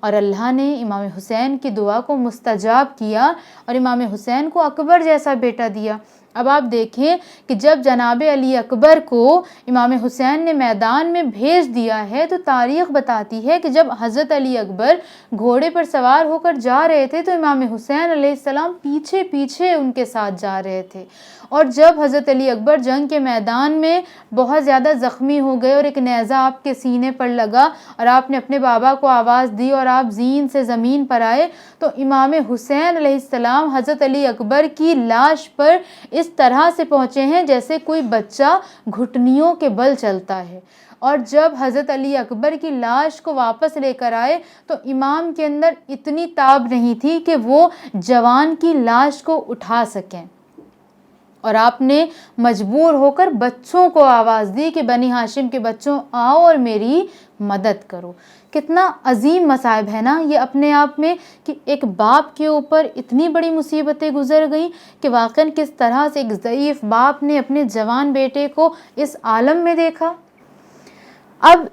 اور اللہ نے امام حسین کی دعا کو مستجاب کیا اور امام حسین کو اکبر جیسا بیٹا دیا۔ اب آپ دیکھیں کہ جب جناب علی اکبر کو امام حسین نے میدان میں بھیج دیا ہے تو تاریخ بتاتی ہے کہ جب حضرت علی اکبر گھوڑے پر سوار ہو کر جا رہے تھے تو امام حسین علیہ السلام پیچھے پیچھے ان کے ساتھ جا رہے تھے، اور جب حضرت علی اکبر جنگ کے میدان میں بہت زیادہ زخمی ہو گئے اور ایک نیزہ آپ کے سینے پر لگا اور آپ نے اپنے بابا کو آواز دی اور آپ زین سے زمین پر آئے، تو امام حسین علیہ السلام حضرت علی اکبر کی لاش پر اس طرح سے پہنچے ہیں جیسے کوئی بچہ گھٹنیوں کے بل چلتا ہے، اور جب حضرت علی اکبر کی لاش کو واپس لے کر آئے تو امام کے اندر اتنی تاب نہیں تھی کہ وہ جوان کی لاش کو اٹھا سکیں، اور آپ نے مجبور ہو کر بچوں کو آواز دی کہ بنی ہاشم کے بچوں آؤ اور میری مدد کرو۔ کتنا عظیم مصائب ہے نا یہ اپنے آپ میں، کہ ایک باپ کے اوپر اتنی بڑی مصیبتیں گزر گئیں کہ واقعاً کس طرح سے ایک ضعیف باپ نے اپنے جوان بیٹے کو اس عالم میں دیکھا۔ اب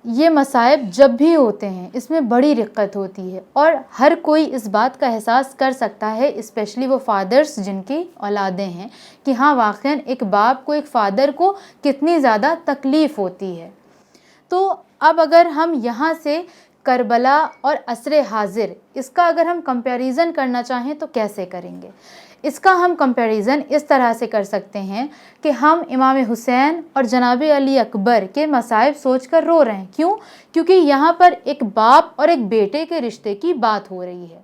یہ مصائب جب بھی ہوتے ہیں اس میں بڑی رقت ہوتی ہے، اور ہر کوئی اس بات کا احساس کر سکتا ہے، اسپیشلی وہ فادرز جن کی اولادیں ہیں، کہ ہاں واقعاً ایک باپ کو، ایک فادر کو کتنی زیادہ تکلیف ہوتی ہے۔ تو اب اگر ہم یہاں سے کربلا اور عصر حاضر اس کا اگر ہم کمپیریزن کرنا چاہیں تو کیسے کریں گے؟ اس کا ہم کمپیریزن اس طرح سے کر سکتے ہیں کہ ہم امام حسین اور جناب علی اکبر کے مصائب سوچ کر رو رہے ہیں۔ کیوں؟ کیونکہ یہاں پر ایک باپ اور ایک بیٹے کے رشتے کی بات ہو رہی ہے۔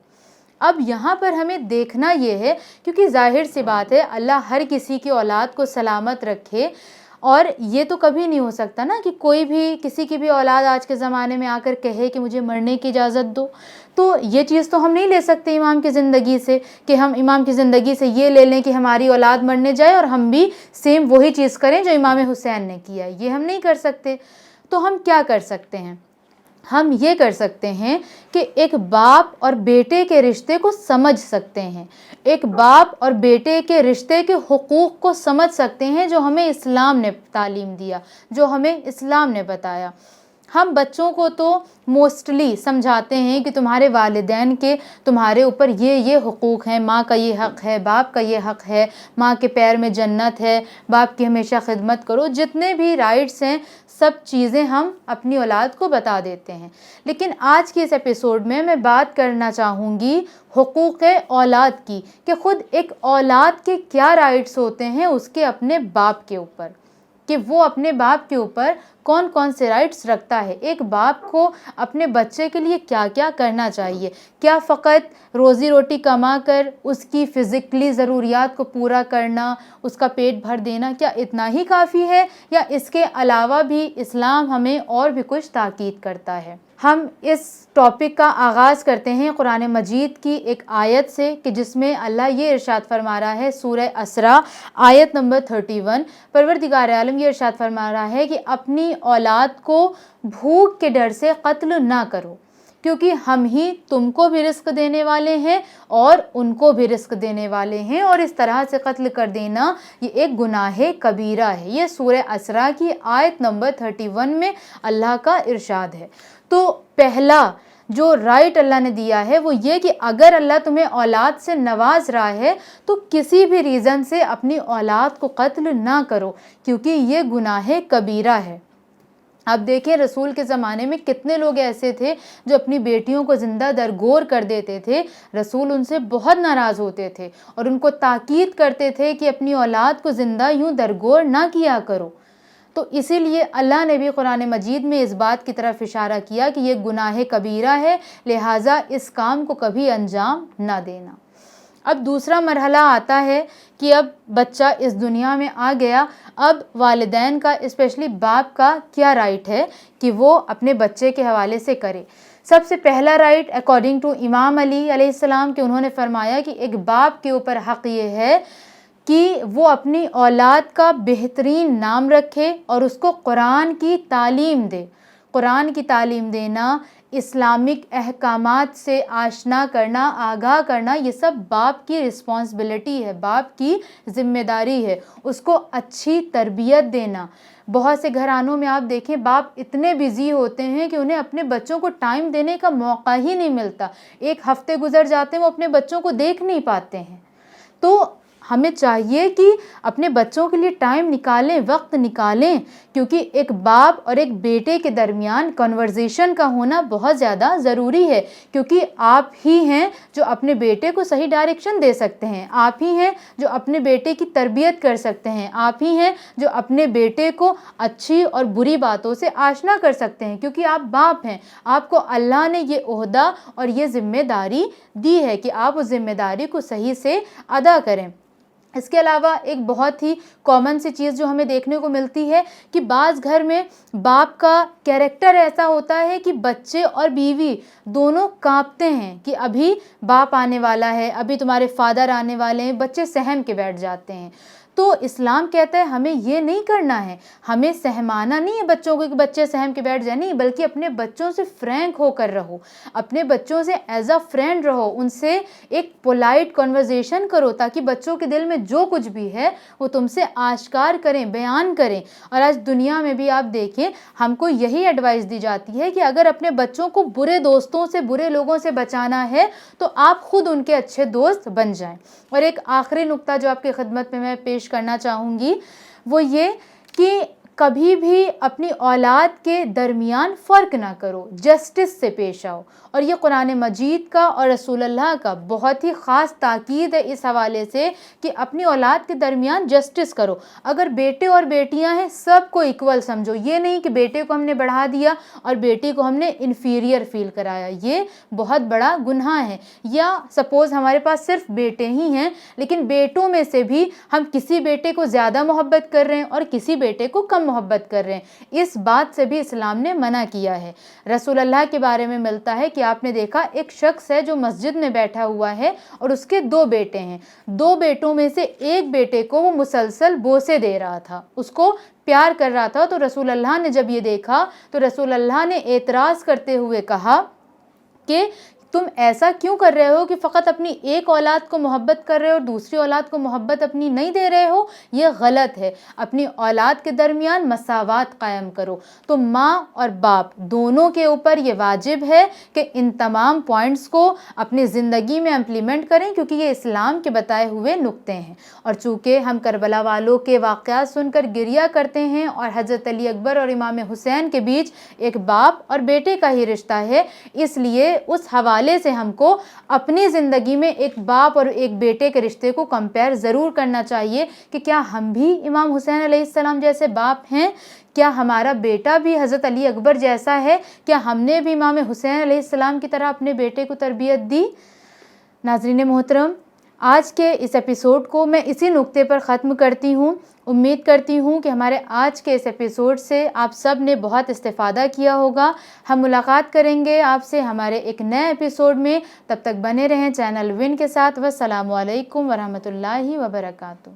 اب یہاں پر ہمیں دیکھنا یہ ہے، کیونکہ ظاہر سی بات ہے اللہ ہر کسی کی اولاد کو سلامت رکھے، اور یہ تو کبھی نہیں ہو سکتا نا کہ کوئی بھی کسی کی بھی اولاد آج کے زمانے میں آ کر کہے کہ مجھے مرنے کی اجازت دو، تو یہ چیز تو ہم نہیں لے سکتے امام کی زندگی سے، کہ ہم امام کی زندگی سے یہ لے لیں کہ ہماری اولاد مرنے جائے اور ہم بھی سیم وہی چیز کریں جو امام حسین نے کیا، یہ ہم نہیں کر سکتے۔ تو ہم کیا کر سکتے ہیں؟ ہم یہ کر سکتے ہیں کہ ایک باپ اور بیٹے کے رشتے کو سمجھ سکتے ہیں، ایک باپ اور بیٹے کے رشتے کے حقوق کو سمجھ سکتے ہیں جو ہمیں اسلام نے تعلیم دیا، جو ہمیں اسلام نے بتایا۔ ہم بچوں کو تو موسٹلی سمجھاتے ہیں کہ تمہارے والدین کے تمہارے اوپر یہ حقوق ہیں، ماں کا یہ حق ہے، باپ کا یہ حق ہے، ماں کے پیر میں جنت ہے، باپ کی ہمیشہ خدمت کرو، جتنے بھی رائٹس ہیں سب چیزیں ہم اپنی اولاد کو بتا دیتے ہیں۔ لیکن آج کی اس ایپیسوڈ میں بات کرنا چاہوں گی حقوق اولاد کی، کہ خود ایک اولاد کے کیا رائٹس ہوتے ہیں اس کے اپنے باپ کے اوپر، کہ وہ اپنے باپ کے اوپر کون کون سے رائٹس رکھتا ہے۔ ایک باپ کو اپنے بچے کے لیے کیا کیا کرنا چاہیے؟ کیا فقط روزی روٹی کما کر اس کی فزیکلی ضروریات کو پورا کرنا، اس کا پیٹ بھر دینا، کیا اتنا ہی کافی ہے، یا اس کے علاوہ بھی اسلام ہمیں اور بھی کچھ تاکید کرتا ہے؟ ہم اس ٹاپک کا آغاز کرتے ہیں قرآن مجید کی ایک آیت سے، کہ جس میں اللہ یہ ارشاد فرما رہا ہے، سورہ اسراء آیت نمبر 31، پروردگار عالم یہ ارشاد فرما رہا ہے کہ اپنی اولاد کو بھوک کے ڈر سے قتل نہ کرو، کیونکہ ہم ہی تم کو بھی رزق دینے والے ہیں اور ان کو بھی رزق دینے والے ہیں، اور اس طرح سے قتل کر دینا یہ ایک گناہ کبیرہ ہے۔ یہ سورہ اسراء کی آیت نمبر 31 میں اللہ کا ارشاد ہے۔ تو پہلا جو رائٹ اللہ نے دیا ہے وہ یہ کہ اگر اللہ تمہیں اولاد سے نواز رہا ہے تو کسی بھی ریزن سے اپنی اولاد کو قتل نہ کرو، کیونکہ یہ گناہ کبیرہ ہے۔ اب دیکھیں رسول کے زمانے میں کتنے لوگ ایسے تھے جو اپنی بیٹیوں کو زندہ درگور کر دیتے تھے، رسول ان سے بہت ناراض ہوتے تھے اور ان کو تاکید کرتے تھے کہ اپنی اولاد کو زندہ یوں درگور نہ کیا کرو۔ تو اسی لیے اللہ نے بھی قرآن مجید میں اس بات کی طرف اشارہ کیا کہ یہ گناہ کبیرہ ہے، لہٰذا اس کام کو کبھی انجام نہ دینا۔ اب دوسرا مرحلہ آتا ہے کہ اب بچہ اس دنیا میں آ گیا، اب والدین کا اسپیشلی باپ کا کیا رائٹ ہے کہ وہ اپنے بچے کے حوالے سے کرے۔ سب سے پہلا رائٹ اکارڈنگ ٹو امام علی علیہ السلام کہ انہوں نے فرمایا کہ ایک باپ کے اوپر حق یہ ہے کہ وہ اپنی اولاد کا بہترین نام رکھے اور اس کو قرآن کی تعلیم دے، قرآن کی تعلیم دینا، اسلامک احکامات سے آشنا کرنا، آگاہ کرنا، یہ سب باپ کی رسپانسبلٹی ہے، باپ کی ذمہ داری ہے۔ اس کو اچھی تربیت دینا۔ بہت سے گھرانوں میں آپ دیکھیں باپ اتنے بیزی ہوتے ہیں کہ انہیں اپنے بچوں کو ٹائم دینے کا موقع ہی نہیں ملتا، ایک ہفتے گزر جاتے ہیں وہ اپنے بچوں کو دیکھ نہیں پاتے ہیں۔ تو ہمیں چاہیے کہ اپنے بچوں کے لیے ٹائم نکالیں، وقت نکالیں، کیونکہ ایک باپ اور ایک بیٹے کے درمیان کنورزیشن کا ہونا بہت زیادہ ضروری ہے، کیونکہ آپ ہی ہیں جو اپنے بیٹے کو صحیح ڈائریکشن دے سکتے ہیں، آپ ہی ہیں جو اپنے بیٹے کی تربیت کر سکتے ہیں، آپ ہی ہیں جو اپنے بیٹے کو اچھی اور بری باتوں سے آشنا کر سکتے ہیں، کیونکہ آپ باپ ہیں۔ آپ کو اللہ نے یہ عہدہ اور یہ ذمہ داری دی ہے کہ آپ اس ذمہ داری کو صحیح سے ادا کریں۔ اس کے علاوہ ایک بہت ہی کامن سی چیز جو ہمیں دیکھنے کو ملتی ہے کہ بعض گھر میں باپ کا کیریکٹر ایسا ہوتا ہے کہ بچے اور بیوی دونوں کانپتے ہیں کہ ابھی باپ آنے والا ہے، ابھی تمہارے فادر آنے والے ہیں، بچے سہم کے بیٹھ جاتے ہیں۔ تو اسلام کہتا ہے ہمیں یہ نہیں کرنا ہے، ہمیں سہمانا نہیں ہے بچوں کو کہ بچے سہم کے بیٹھ جائیں، نہیں، بلکہ اپنے بچوں سے فرینک ہو کر رہو، اپنے بچوں سے ایز اے فرینڈ رہو، ان سے ایک پولائٹ کنورزیشن کرو تاکہ بچوں کے دل میں جو کچھ بھی ہے وہ تم سے آشکار کریں، بیان کریں۔ اور آج دنیا میں بھی آپ دیکھیں ہم کو یہی ایڈوائس دی جاتی ہے کہ اگر اپنے بچوں کو برے دوستوں سے، برے لوگوں سے بچانا ہے تو آپ خود ان کے اچھے دوست بن جائیں۔ اور ایک آخری نقطہ جو آپ کی خدمت میں میں پیش کرنا چاہوں گی وہ یہ کہ کبھی بھی اپنی اولاد کے درمیان فرق نہ کرو، جسٹس سے پیش آؤ۔ اور یہ قرآن مجید کا اور رسول اللہ کا بہت ہی خاص تاکید ہے اس حوالے سے کہ اپنی اولاد کے درمیان جسٹس کرو۔ اگر بیٹے اور بیٹیاں ہیں سب کو ایکول سمجھو، یہ نہیں کہ بیٹے کو ہم نے بڑھا دیا اور بیٹی کو ہم نے انفیریئر فیل کرایا، یہ بہت بڑا گناہ ہے۔ یا سپوز ہمارے پاس صرف بیٹے ہی ہیں لیکن بیٹوں میں سے بھی ہم کسی بیٹے کو زیادہ محبت کر رہے ہیں اور کسی بیٹے کو کم محبت کر رہے ہیں، اس بات سے بھی اسلام نے منع کیا ہے۔ رسول اللہ کے بارے میں ملتا ہے کہ آپ نے دیکھا ایک شخص ہے جو مسجد میں بیٹھا ہوا ہے اور اس کے 2 بیٹے ہیں، 2 بیٹوں میں سے ایک بیٹے کو وہ مسلسل بوسے دے رہا تھا، اس کو پیار کر رہا تھا۔ تو رسول اللہ نے جب یہ دیکھا تو رسول اللہ نے اعتراض کرتے ہوئے کہا کہ تم ایسا کیوں کر رہے ہو کہ فقط اپنی ایک اولاد کو محبت کر رہے ہو اور دوسری اولاد کو محبت اپنی نہیں دے رہے ہو، یہ غلط ہے۔ اپنی اولاد کے درمیان مساوات قائم کرو۔ تو ماں اور باپ دونوں کے اوپر یہ واجب ہے کہ ان تمام پوائنٹس کو اپنی زندگی میں امپلیمنٹ کریں، کیونکہ یہ اسلام کے بتائے ہوئے نقطے ہیں۔ اور چونکہ ہم کربلا والوں کے واقعات سن کر گریہ کرتے ہیں اور حضرت علی اکبر اور امام حسین کے بیچ ایک باپ اور بیٹے کا ہی رشتہ ہے، اس لیے اس حوالے سے ہم کو اپنی زندگی میں ایک باپ اور ایک بیٹے کے رشتے کو کمپیئر ضرور کرنا چاہیے کہ کیا ہم بھی امام حسین علیہ السلام جیسے باپ ہیں؟ کیا ہمارا بیٹا بھی حضرت علی اکبر جیسا ہے؟ کیا ہم نے بھی امام حسین علیہ السلام کی طرح اپنے بیٹے کو تربیت دی؟ ناظرین محترم، آج کے اس ایپیسوڈ کو میں اسی نقطے پر ختم کرتی ہوں۔ امید کرتی ہوں کہ ہمارے آج کے اس ایپیسوڈ سے آپ سب نے بہت استفادہ کیا ہوگا۔ ہم ملاقات کریں گے آپ سے ہمارے ایک نئے ایپیسوڈ میں، تب تک بنے رہیں چینل ون کے ساتھ۔ والسلام علیکم ورحمۃ اللہ وبرکاتہ۔